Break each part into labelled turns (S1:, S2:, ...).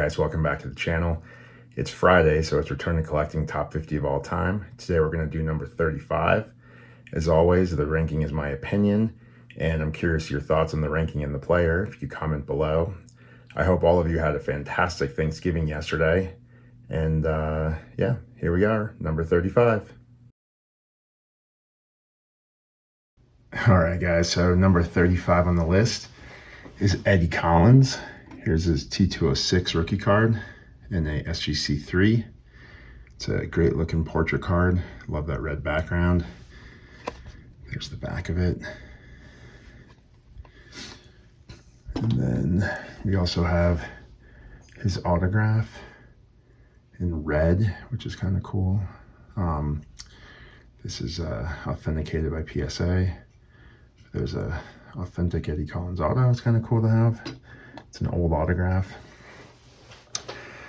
S1: guys, welcome back to the channel. It's Friday, so it's return to collecting top 50 of all time. Today we're going to do number 35. As always, the ranking is my opinion, and I'm curious your thoughts on the ranking and the player if you comment below. I hope all of you had a fantastic Thanksgiving yesterday, and yeah, here we are, number 35. All right, guys, so number 35 on the list is Eddie Collins. Here's his T206 rookie card in a SGC3. It's a great looking portrait card. Love that red background. There's the back of it. And then we also have his autograph in red, which is kind of cool. This is authenticated by PSA. There's a authentic Eddie Collins auto. It's kind of cool to have. It's an old autograph.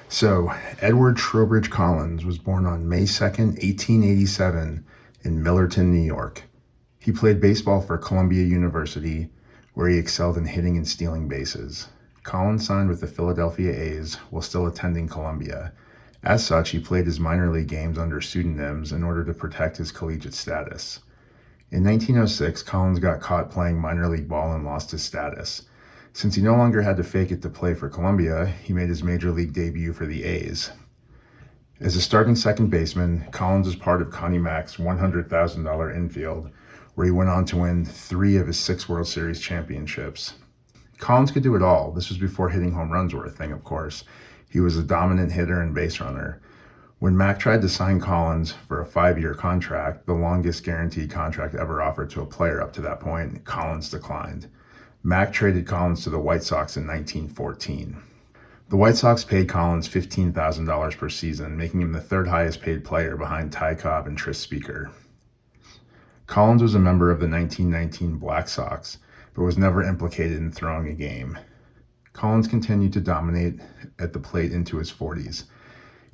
S1: So Edward Trowbridge Collins was born on May 2nd, 1887 in Millerton, New York. He played baseball for Columbia University, where he excelled in hitting and stealing bases. Collins signed with the Philadelphia A's while still attending Columbia. As such, he played his minor league games under pseudonyms in order to protect his collegiate status. In 1906, Collins got caught playing minor league ball and lost his status. Since he no longer had to fake it to play for Columbia, he made his major league debut for the A's. As a starting second baseman, Collins was part of Connie Mack's $100,000 infield, where he went on to win 3 of his 6 World Series championships. Collins could do it all. This was before hitting home runs were a thing, of course. He was a dominant hitter and base runner. When Mack tried to sign Collins for a 5-year contract, the longest guaranteed contract ever offered to a player up to that point, Collins declined. Mack traded Collins to the White Sox in 1914. The White Sox paid Collins $15,000 per season, making him the 3rd highest paid player behind Ty Cobb and Tris Speaker. Collins was a member of the 1919 Black Sox, but was never implicated in throwing a game. Collins continued to dominate at the plate into his 40s.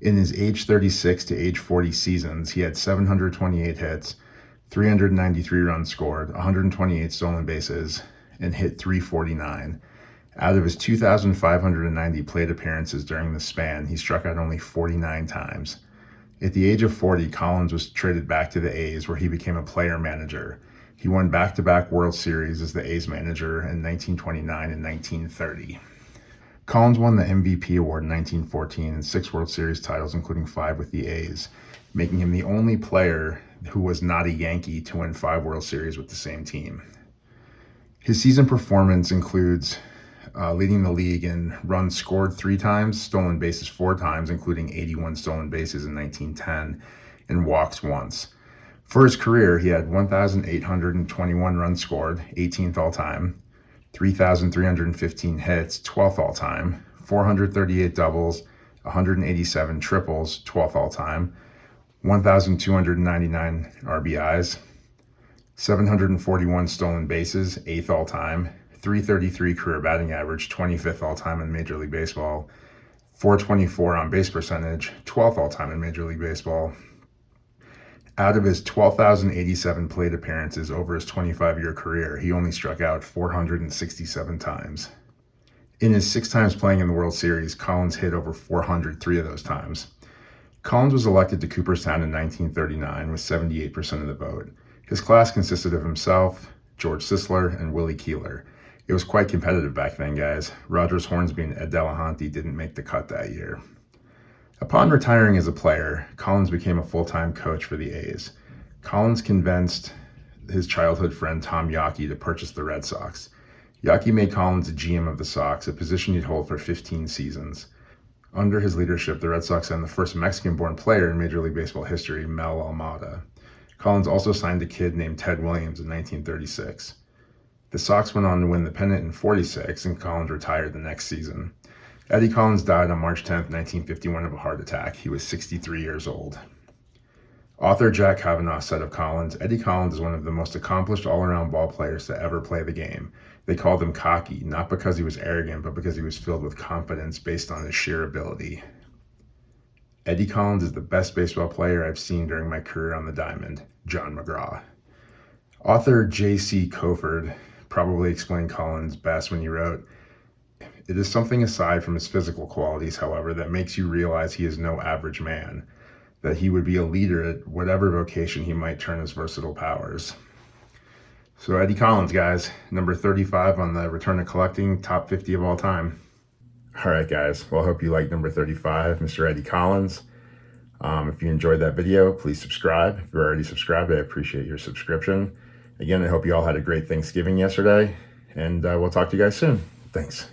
S1: In his age 36 to age 40 seasons, he had 728 hits, 393 runs scored, 128 stolen bases, and hit .349. Out of his 2,590 plate appearances during the span, he struck out only 49 times. At the age of 40, Collins was traded back to the A's, where he became a player manager. He won back-to-back World Series as the A's manager in 1929 and 1930. Collins won the MVP award in 1914 and 6 World Series titles, including 5 with the A's, making him the only player who was not a Yankee to win 5 World Series with the same team. His season performance includes leading the league in runs scored 3 times, stolen bases 4 times, including 81 stolen bases in 1910, and walks once. For his career, he had 1,821 runs scored, 18th all-time, 3,315 hits, 12th all-time, 438 doubles, 187 triples, 12th all-time, 1,299 RBIs, 741 stolen bases, 8th all-time, 333 career batting average, 25th all-time in Major League Baseball, 424 on base percentage, 12th all-time in Major League Baseball. Out of his 12,087 plate appearances over his 25-year career, he only struck out 467 times. In his 6 times playing in the World Series, Collins hit over 403 of those times. Collins was elected to Cooperstown in 1939 with 78% of the vote. His class consisted of himself, George Sisler, and Willie Keeler. It was quite competitive back then, guys. Rogers Hornsby and Ed Delahanty didn't make the cut that year. Upon retiring as a player, Collins became a full-time coach for the A's. Collins convinced his childhood friend Tom Yawkey to purchase the Red Sox. Yawkey made Collins a GM of the Sox, a position he'd hold for 15 seasons. Under his leadership, the Red Sox signed the first Mexican-born player in Major League Baseball history, Mel Almada. Collins also signed a kid named Ted Williams in 1936. The Sox went on to win the pennant in 46, and Collins retired the next season. Eddie Collins died on March 10, 1951 of a heart attack. He was 63 years old. Author Jack Kavanaugh said of Collins, "Eddie Collins is one of the most accomplished all-around ball players to ever play the game. They called him cocky, not because he was arrogant, but because he was filled with confidence based on his sheer ability. Eddie Collins is the best baseball player I've seen during my career on the diamond, John McGraw." Author J.C. Coford probably explained Collins best when he wrote, It is something aside from his physical qualities, however, that makes you realize he is no average man, that he would be a leader at whatever vocation he might turn his versatile powers. So Eddie Collins, guys, number 35 on the Return to Collecting top 50 of all time. All right, guys. Well, I hope you like number 35, Mr. Eddie Collins. If you enjoyed that video, please subscribe. If you're already subscribed, I appreciate your subscription. Again, I hope you all had a great Thanksgiving yesterday, and we'll talk to you guys soon. Thanks.